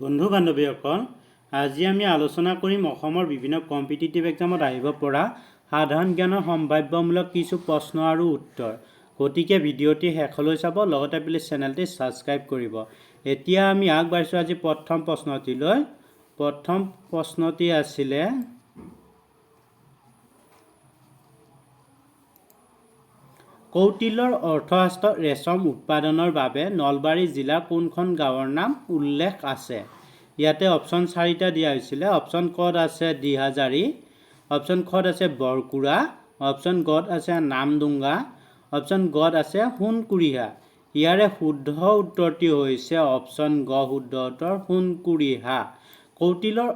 বন্ধু বান্ধৱীসকল, আজি আমি আলোচনা কৰিম অসমৰ বিভিন্ন কম্পিটিটিভ এক্সামত আহিব পৰা সাধাৰণ জ্ঞানৰ সম্ভাৱ্যমূলক কিছু প্ৰশ্ন আৰু উত্তৰ। গতিকে ভিডিঅ'টি শেষলৈ চাব, লগতে প্লিজ চেনেলটি ছাবস্ক্ৰাইব কৰিব। এতিয়া আমি আগবাঢ়িছোঁ আজি প্ৰথম প্ৰশ্নটিলৈ। প্ৰথম প্ৰশ্নটি আছিলে কৌটিল্যৰ অৰ্থশাস্ত্ৰত ৰেচম উৎপাদনৰ বাবে নলবাৰী জিলাৰ কোনখন গাঁৱৰ নাম উল্লেখ আছে? ইয়াতে অপশ্যন 4টা দিয়া হৈছিলে। অপশ্যন কত আছে দিহাজাৰী, অপশ্যন খত আছে বৰকুৰা, অপশ্যন গত আছে নামডুংগা, অপশ্যন গত আছে সোণকুৰিহা। ইয়াৰে শুদ্ধ উত্তৰটি হৈছে অপশ্যন গ শুদ্ধ উত্তৰ সোণকুৰিহা। কৌটিল্যৰ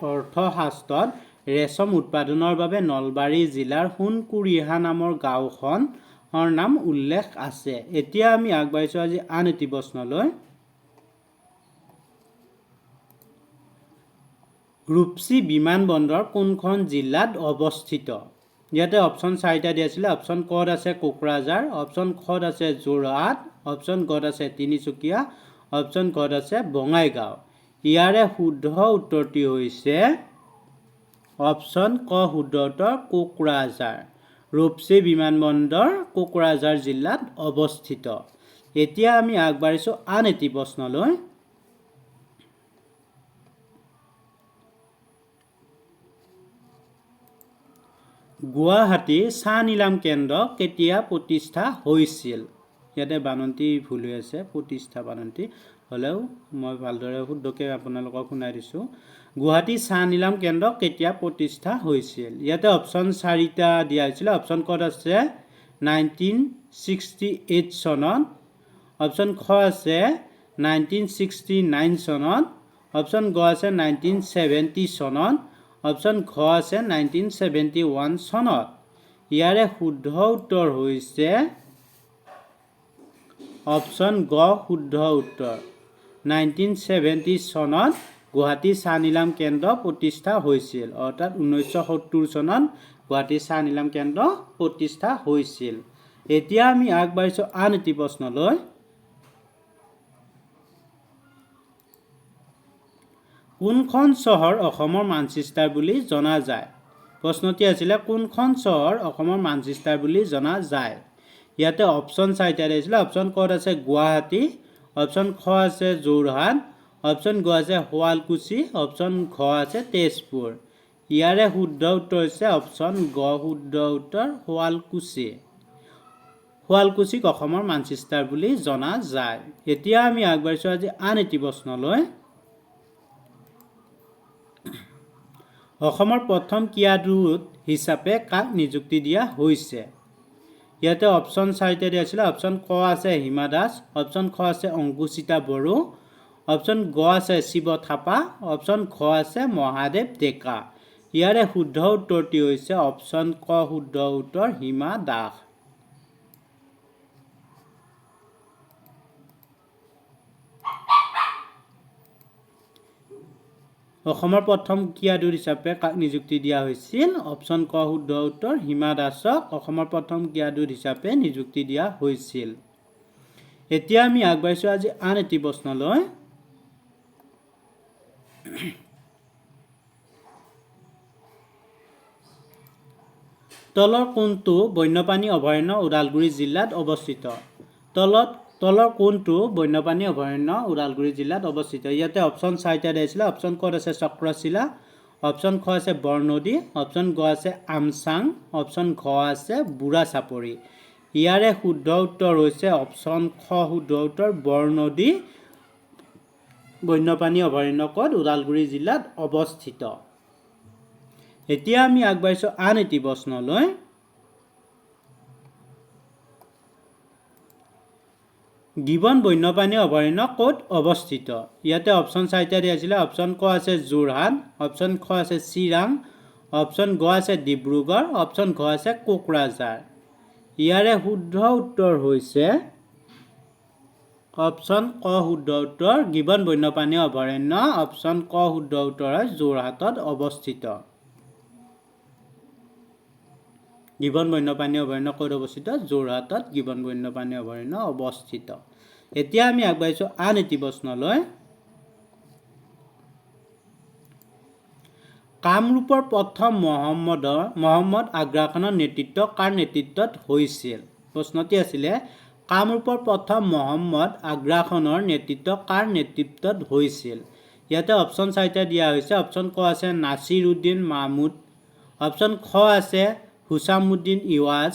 অৰ্থশাস্ত্ৰত ৰেচম উৎপাদনৰ বাবে নলবাৰী জিলাৰ সোণকুৰিহা নামৰ গাঁওখনৰ নাম উল্লেখ আছে। এতিয়া আমি আগবাঢ়িছোঁ আজি আন এটি প্ৰশ্নলৈ। ৰূপসী বিমানবন্দৰ কোনখন জিলাত অৱস্থিত? ইয়াতে অপশ্যন 4টা দিয়া আছিলে। অপশ্যন কত আছে কোকৰাঝাৰ, অপশ্যন খত আছে যোৰহাট, অপশ্যন গত আছে তিনিচুকীয়া, অপশ্যন গত আছে বঙাইগাঁও। ইয়াৰে শুদ্ধ উত্তৰটি হৈছে অপশ্যন ক শুদ্ধ উত্তৰ কোকৰাঝাৰ। ৰূপসী বিমানবন্দৰ কোকৰাঝাৰ জিলাত অৱস্থিত। এতিয়া আমি আগবাঢ়িছোঁ আন এটি প্ৰশ্নলৈ। গুৱাহাটী চাহ নিলাম কেন্দ্ৰ কেতিয়া প্ৰতিষ্ঠা হৈছিল? ইয়াতে বানন্তি ভুল হৈ আছে, প্ৰতিষ্ঠা বানন্তি হ'লেও মই ভালদৰে শুদ্ধকৈ আপোনালোকক শুনাই দিছোঁ। গুৱাহাটী চাহ নিলাম কেন্দ্ৰ কেতিয়া প্ৰতিষ্ঠা হৈছিল? ইয়াতে অপশ্যন 4টা দিয়া হৈছিলে। অপশ্যন কত আছে 1968 চনত, অপশ্যন খ আছে 1969 চনত, অপশ্যন গ আছে 1970 চনত, অপশ্যন ঘ আছে 1971 চনত। ইয়াৰে শুদ্ধ উত্তৰ হৈছে অপশ্যন গ শুদ্ধ উত্তৰ 1970 চনত গুৱাহাটী চাহ নিলাম কেন্দ্ৰ প্ৰতিষ্ঠা হৈছিল। অৰ্থাৎ 1970 চনত গুৱাহাটী চাহ নিলাম কেন্দ্ৰ প্ৰতিষ্ঠা হৈছিল। এতিয়া আমি আগবাঢ়িছোঁ আন এটি প্ৰশ্নলৈ। কোনখন চহৰ অসমৰ মানচেষ্টাৰ বুলি জনা যায়? প্ৰশ্নটি আছিলে কোনখন চহৰ অসমৰ মানচেষ্টাৰ বুলি জনা যায়? ইয়াতে অপশ্যন 4টা দিছিলে। অপশ্যন কত আছে গুৱাহাটী, অপশ্যন খ আছে যোৰহাট, অপশ্যন গ আছে শুৱালকুছি, অপশ্যন ঘ আছে তেজপুৰ। ইয়াৰে শুদ্ধ উত্তৰ হৈছে অপশ্যন গ শুদ্ধ উত্তৰ শুৱালকুছি। শুৱালকুছিক অসমৰ মানচেষ্টাৰ বুলি জনা যায়। এতিয়া আমি আগবাঢ়িছোঁ আজি আন এটি প্ৰশ্নলৈ। অসমৰ প্ৰথম ক্ৰীড়াদূত হিচাপে কাক নিযুক্তি দিয়া হৈছে? ইয়াতে অপশ্যন 4টা দিয়া আছিলে। অপশ্যন ক আছে হিমা দাস, অপশ্যন খ আছে অংকুচিতা বড়ো, অপশ্যন গ আছে শিৱ থাপা, অপশ্যন ঘ আছে মহাদেৱ ডেকা। ইয়াৰে শুদ্ধ উত্তৰটি হৈছে অপশ্যন ক শুদ্ধ উত্তৰ হিমা দাস। অসমৰ প্ৰথম ক্ৰীড়াদূত হিচাপে কাক নিযুক্তি দিয়া হৈছিল? অপশ্যন ক শুদ্ধ উত্তৰ হিমা দাসক অসমৰ প্ৰথম ক্ৰীড়াদূত হিচাপে নিযুক্তি দিয়া হৈছিল। এতিয়া আমি আগবাঢ়িছোঁ আজি আন এটি প্ৰশ্নলৈ। তলৰ কোনটো বন্যপ্ৰাণী অভয়াৰণ্য ওদালগুৰি জিলাত অৱস্থিত? তলৰ কোনটো বন্যপ্ৰাণী অভয়াৰণ্য ওদালগুৰি জিলাত অৱস্থিত? ইয়াতে অপশ্যন 4টা দিছিলে। অপশ্যন কত আছে চক্ৰশিলা, অপশ্যন খ আছে বৰনদী, অপশ্যন গ আছে আমচাং, অপশ্যন ঘ আছে বুঢ়া চাপৰি। ইয়াৰে শুদ্ধ উত্তৰ হৈছে অপশ্যন খ শুদ্ধ উত্তৰ বৰনদী বন্যপ্ৰাণী অভয়াৰণ্য কত ওদালগুৰি জিলাত অৱস্থিত। এতিয়া আমি আগবাঢ়িছোঁ আন এটি প্ৰশ্নলৈ। গিবন বন্যপ্ৰাণী অভয়াৰণ্য ক'ত অৱস্থিত? ইয়াতে অপশ্যন 4টা দিয়া আছিলে। অপশ্যন ক আছে যোৰহাট, অপশ্যন খ আছে চিৰাং, অপশ্যন গ আছে ডিব্ৰুগড়, অপশ্যন ঘ আছে কোকৰাঝাৰ। ইয়াৰে শুদ্ধ উত্তৰ হৈছে অপশ্যন ক শুদ্ধ উত্তৰ গিবন বন্যপ্ৰাণী অভয়াৰণ্য অপশ্যন ক শুদ্ধ উত্তৰ হয় যোৰহাটত অৱস্থিত। গিবন বন্যপ্ৰাণী অভয়াৰণ্য ক'ত অৱস্থিত? যোৰহাটত গিবন বন্যপ্ৰাণী অভয়াৰণ্য অৱস্থিত। এতিয়া আমি আগবাঢ়িছোঁ আন এটি প্ৰশ্নলৈ। কামৰূপৰ প্ৰথম মহম্মদ আগ্ৰাখনৰ নেতৃত্ব কাৰ নেতৃত্বত হৈছিল? প্ৰশ্নটি আছিলে কামৰূপৰ প্ৰথম মহম্মদ আগ্ৰাখনৰ নেতৃত্ব কাৰ নেতৃত্বত হৈছিল? ইয়াতে অপশ্যন 4টা দিয়া হৈছে। অপশ্যন ক আছে নাছিৰ উদ্দিন মাহমুদ, অপশ্যন খ আছে হুছামুদ্দিন ইৱাজ,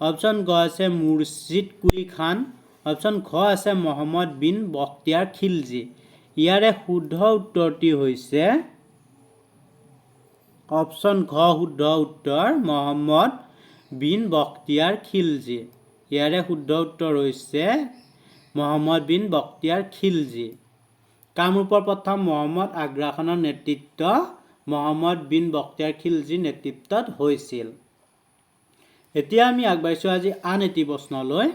অপশ্যন গ আছে মুৰ্ছিদ কুলি খান, অপশ্যন ঘ আছে মহম্মদ বিন বখতিয়াৰ খিলজী। ইয়াৰে শুদ্ধ উত্তৰটি হৈছে অপশ্যন ঘ শুদ্ধ উত্তৰ মহম্মদ বিন বখতিয়াৰ খিলজী। ইয়াৰে শুদ্ধ উত্তৰ হৈছে মহম্মদ বিন বখতিয়াৰ খিলজী। কামৰূপৰ প্ৰথম মহম্মদ আগ্ৰাখনৰ নেতৃত্ব মহম্মদ বিন বখতিয়াৰ খিলজীৰ নেতৃত্বত হৈছিল। এতিয়া আমি আগবাঢ়িছোঁ আজি আন এটি প্ৰশ্নলৈ।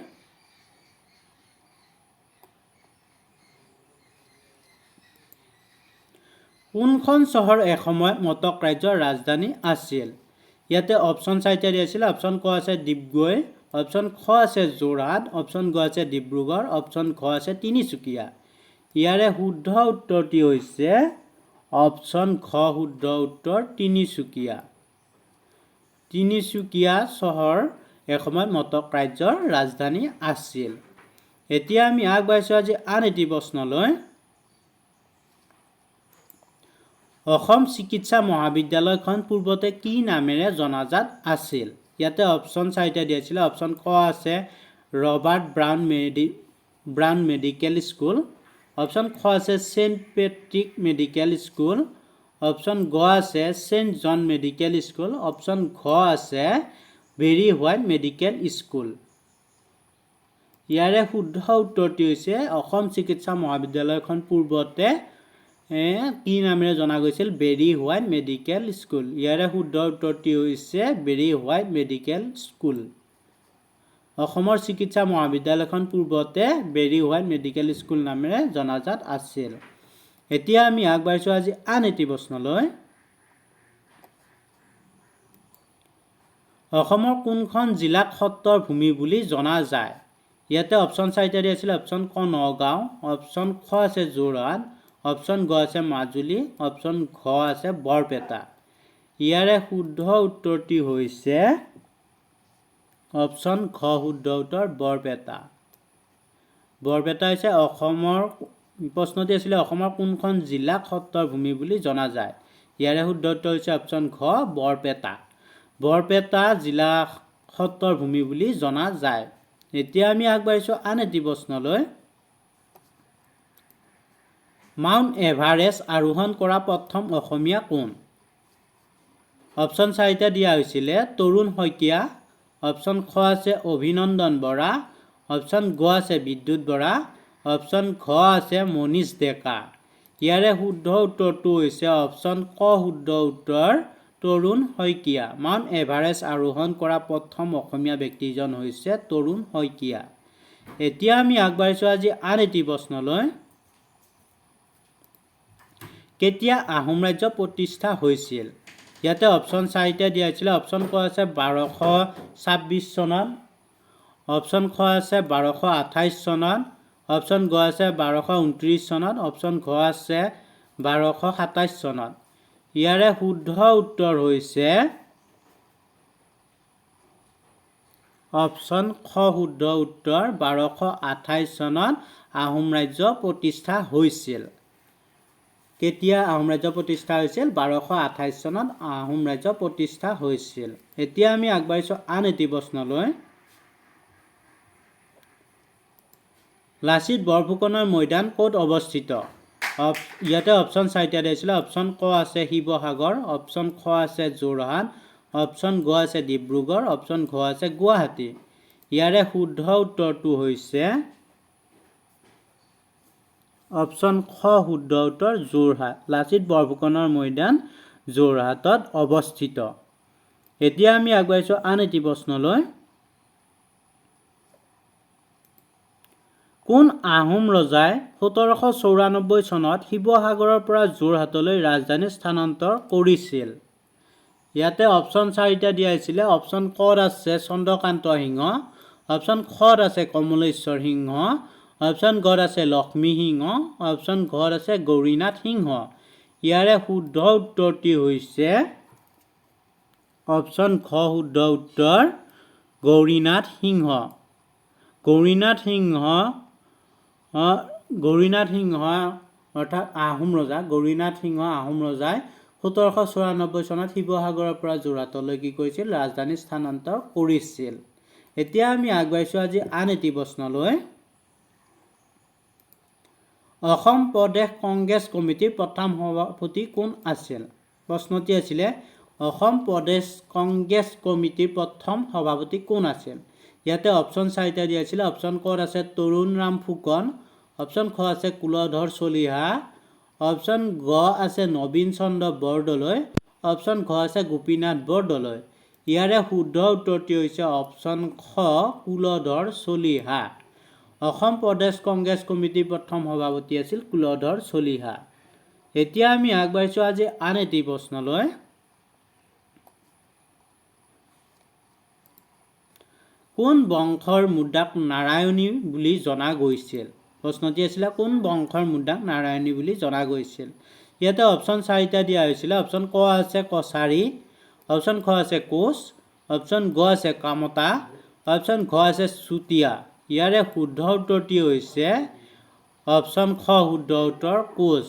কোনখন চহৰ এসময়ত মটক ৰাজ্যৰ ৰাজধানী আছিল? ইয়াতে অপশ্যন 4টা দিয়া আছিল। অপশ্যন ক আছে ডিব্ৰুগড়, অপশ্যন খ আছে যোৰহাট, অপশ্যন গ আছে ডিব্ৰুগড়, অপশ্যন ঘ আছে তিনিচুকীয়া। ইয়াৰে শুদ্ধ উত্তৰটি হৈছে অপশ্যন ঘ শুদ্ধ উত্তৰ তিনিচুকীয়া। তিনিচুকীয়া চহৰ এসময়ত মটক ৰাজ্যৰ ৰাজধানী আছিল। এতিয়া আমি আগবাঢ়িছোঁ আজি আন এটি প্ৰশ্নলৈ। অসম চিকিৎসা মহাবিদ্যালয়খন পূৰ্বতে কি নামেৰে জনাজাত আছিল? ইয়াতে অপশ্যন 4টা দিয়া আছিলে। অপশ্যন ক আছে Robert brown medical school, option খ আছে Saint Patrick medical school, option গ আছে Saint John medical school, option ঘ আছে ভেৰী হোৱাইট মেডিকেল স্কুল। ইয়াৰে শুদ্ধ উত্তৰটি হৈছে অসম চিকিৎসা মহাবিদ্যালয়খন পূৰ্বতে কি নামেৰে জনা গৈছিল? ভেৰী হোৱাইট মেডিকেল স্কুল। ইয়াৰে শুদ্ধ উত্তৰটি হৈছে ভেৰী হোৱাইট মেডিকেল স্কুল। অসমৰ চিকিৎসা মহাবিদ্যালয়খন পূৰ্বতে ভেৰী হোৱাইট মেডিকেল স্কুল নামেৰে জনাজাত আছিল। এতিয়া আমি আগবাঢ়িছোঁ আজি আন এটি প্ৰশ্নলৈ। অসমৰ কোনখন জিলাক সত্ৰৰ ভূমি বুলি জনা যায়? ইয়াতে অপশ্যন 4টা দিয়া আছিলে। অপশ্যন ক নগাঁও, অপশ্যন খ আছে যোৰহাট, অপশ্যন গ আছে মাজুলী, অপশ্যন ঘ আছে বৰপেটা। ইয়াৰে শুদ্ধ উত্তৰটি হৈছে অপশ্যন ঘ শুদ্ধ উত্তৰ বৰপেটা। বৰপেটা হৈছে অসমৰ, প্ৰশ্নটি আছিলে অসমৰ কোনখন জিলাক সত্ৰৰ ভূমি বুলি জনা যায়? ইয়াৰে শুদ্ধ উত্তৰ হৈছে অপশ্যন ঘ বৰপেটা। বৰপেটা জিলা সত্ৰৰ ভূমি বুলি জনা যায়। এতিয়া আমি আগবাঢ়িছোঁ আন এটি প্ৰশ্নলৈ। মাউণ্ট এভাৰেষ্ট আৰোহণ কৰা প্ৰথম অসমীয়া কোন? অপশ্যন 4টা দিয়া হৈছিলে তৰুণ শইকীয়া, অপশ্যন খ আছে অভিনন্দন বৰা, অপশ্যন গ আছে বিদ্যুৎ বৰা, অপশ্যন ঘ আছে মনীষ ডেকা। ইয়াৰে শুদ্ধ উত্তৰটো হৈছে অপশ্যন ক শুদ্ধ উত্তৰ তৰুণ শইকীয়া। মাউণ্ট এভাৰেষ্ট আৰোহণ কৰা প্ৰথম অসমীয়া ব্যক্তিজন হৈছে তৰুণ শইকীয়া। এতিয়া আমি আগবাঢ়িছোঁ আজি আন এটি প্ৰশ্নলৈ। কেতিয়া আহোম ৰাজ্য প্ৰতিষ্ঠা হৈছিল? ইয়াতে অপশ্যন 4টা দিয়া হৈছিলে। অপশ্যন ক আছে 1226 চনত, অপশ্যন খ আছে 1228 চনত, অপশ্যন গ আছে 1229 চনত, অপশ্যন ঘ আছে 1227 চনত। ইয়াৰে শুদ্ধ উত্তৰ হৈছে অপশ্যন খ শুদ্ধ উত্তৰ 1228 চনত আহোম ৰাজ্য প্ৰতিষ্ঠা হৈছিল। কেতিয়া আহোম ৰাজ্য প্ৰতিষ্ঠা হৈছিল? 1228 চনত আহোম ৰাজ্য প্ৰতিষ্ঠা হৈছিল। এতিয়া আমি আগবাঢ়িছোঁ আন এটি প্ৰশ্নলৈ। লাচিত বৰফুকনৰ মৈদাম ক'ত অৱস্থিত? ইয়াতে অপশ্যন 4টা দিছিলে। অপশ্যন ক আছে শিৱসাগৰ, অপশ্যন খ আছে যোৰহাট, অপশ্যন গ আছে ডিব্ৰুগড়, অপশ্যন ঘ আছে গুৱাহাটী। ইয়াৰে শুদ্ধ উত্তৰটো হৈছে অপশ্যন খ শুদ্ধ উত্তৰ যোৰহাট। লাচিত বৰফুকনৰ মৈদাম যোৰহাটত অৱস্থিত। এতিয়া আমি আগবাঢ়িছোঁ আন এটি প্ৰশ্নলৈ। কোন আহোম ৰজাই 1794 চনত শিৱসাগৰৰ পৰা যোৰহাটলৈ ৰাজধানী স্থানান্তৰ কৰিছিল? ইয়াতে অপশ্যন 4টা দিয়া হৈছিলে। অপশ্যন কত আছে চন্দ্ৰকান্ত সিংহ, অপশ্যন খত আছে কমলেশ্বৰ সিংহ, অপশ্যন গত আছে লক্ষ্মী সিংহ, অপশ্যন ঘত আছে গৌৰীনাথ সিংহ। ইয়াৰে শুদ্ধ উত্তৰটি হৈছে অপশ্যন খ শুদ্ধ উত্তৰ গৌৰীনাথ সিংহ। গৌৰীনাথ সিংহ অৰ্থাৎ আহোম ৰজা গৌৰীনাথ সিংহ আহোম ৰজাই 1794 চনত শিৱসাগৰৰ পৰা যোৰহাটলৈ কি কৰিছিল ৰাজধানী স্থানান্তৰ কৰিছিল। এতিয়া আমি আগবাঢ়িছোঁ আজি আন এটি প্ৰশ্নলৈ। অসম প্ৰদেশ কংগ্ৰেছ কমিটিৰ প্ৰথম সভাপতি কোন আছিল? প্ৰশ্নটি আছিলে অসম প্ৰদেশ কংগ্ৰেছ কমিটিৰ প্ৰথম সভাপতি কোন আছিল? ইয়াতে অপশ্যন 4টা দিয়া হৈছিলে। অপশ্যন ক'ত আছে তৰুণৰাম ফুকন, অপশ্যন খ আছে কুলধৰ চলিহা, অপশ্যন গ আছে নবীন চন্দ্ৰ বৰদলৈ, অপশ্যন ঘ আছে গোপীনাথ বৰদলৈ। ইয়াৰে শুদ্ধ উত্তৰটি হৈছে অপশ্যন খ কুলধৰ চলিহা। অসম প্ৰদেশ কংগ্ৰেছ কমিটিৰ প্ৰথম সভাপতি আছিল কুলধৰ চলিহা। এতিয়া আমি আগবাঢ়িছোঁ আজি আন এটি প্ৰশ্নলৈ। কোন বংশৰ মুদ্ৰাক নাৰায়ণী বুলি জনা গৈছিল? প্ৰশ্নটি আছিলে কোন বংশৰ মুদ্ৰাক নাৰায়ণী বুলি জনা গৈছিল? ইয়াতে অপশ্যন 4টা দিয়া হৈছিলে। অপশ্যন ক আছে কছাৰী, অপশ্যন খ আছে কোচ, অপশ্যন গ আছে কামতা, অপশ্যন ঘ আছে চুতীয়া। ইয়াৰে শুদ্ধ উত্তৰটি হৈছে অপশ্যন খ শুদ্ধ উত্তৰ কোচ।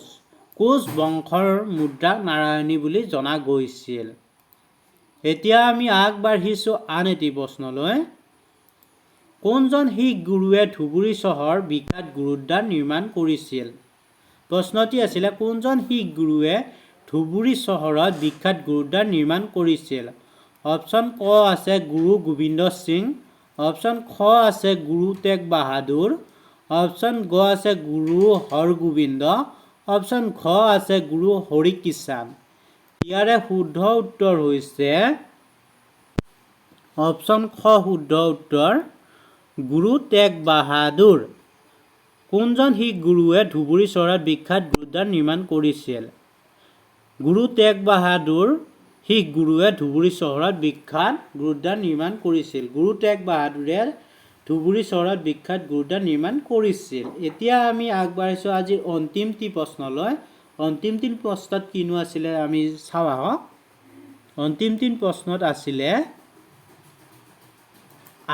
কোচ বংশৰ মুদ্ৰাক নাৰায়ণী বুলি জনা গৈছিল। এতিয়া আমি আগবাঢ়িছোঁ আন এটি প্ৰশ্নলৈ। কোনজন শিখ গুৰুৱে ধুবুৰী চহৰ বিখ্যাত গুৰুদ্বাৰ নিৰ্মাণ কৰিছিল? প্ৰশ্নটি আছিলে কোনজন শিখ গুৰুৱে ধুবুৰী চহৰত বিখ্যাত গুৰুদ্বাৰ নিৰ্মাণ কৰিছিল? অপশ্যন ক আছে গুৰু গোবিন্দ সিং, অপশ্যন খ আছে গুৰু টেগ বাহাদুৰ, অপশ্যন গ আছে গুৰু হৰগোবিন্দ, অপশ্যন ঘ আছে গুৰু হৰিকৃষ্ণ। ইয়াৰে শুদ্ধ উত্তৰ হৈছে অপশ্যন খ শুদ্ধ উত্তৰ গুৰু টেগ বাহাদুৰ। কোনজন শিখ গুৰুৱে ধুবুৰী চহৰত বিখ্যাত গুৰুদ্বাৰ নিৰ্মাণ কৰিছিল? গুৰু টেগ বাহাদুৰ শিখ গুৰুৱে ধুবুৰী চহৰত বিখ্যাত গুৰুদ্বাৰ নিৰ্মাণ কৰিছিল। গুৰু টেগ বাহাদুৰে ধুবুৰী চহৰত বিখ্যাত গুৰুদ্বাৰ নিৰ্মাণ কৰিছিল। এতিয়া আমি আগবাঢ়িছোঁ আজিৰ অন্তিমটি প্ৰশ্নলৈ। অন্তিমটি প্ৰশ্নত কিনো আছিলে আমি চাওঁ আহক। অন্তিমটি প্ৰশ্নত আছিলে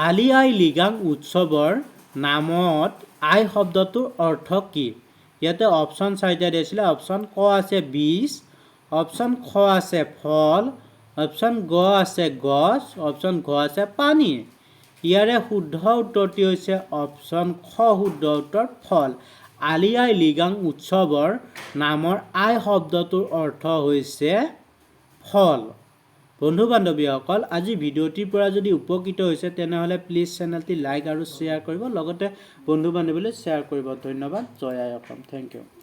আলি আই লৃগাং উৎসৱৰ নামত আই শব্দটোৰ অৰ্থ কি? ইয়াতে অপশ্যন 4টা দিছিলে। অপশ্যন ক আছে বীজ, অপশ্যন খ আছে ফল, অপশ্যন গ আছে গছ, অপশ্যন ঘ আছে পানী। ইয়াৰে শুদ্ধ উত্তৰটি হৈছে অপশ্যন খ শুদ্ধ উত্তৰ ফল। আলি আই লৃগাং উৎসৱৰ নামৰ আই শব্দটোৰ অৰ্থ হৈছে ফল। বন্ধু বান্ধৱীসকল, আজি ভিডিঅ'টিৰ পৰা যদি উপকৃত হৈছে তেনেহ'লে প্লিজ চেনেলটি লাইক আৰু শ্বেয়াৰ কৰিব, লগতে বন্ধু বান্ধৱীলৈ শ্বেয়াৰ কৰিব। ধন্যবাদ। জয় আই অসম। Thank U.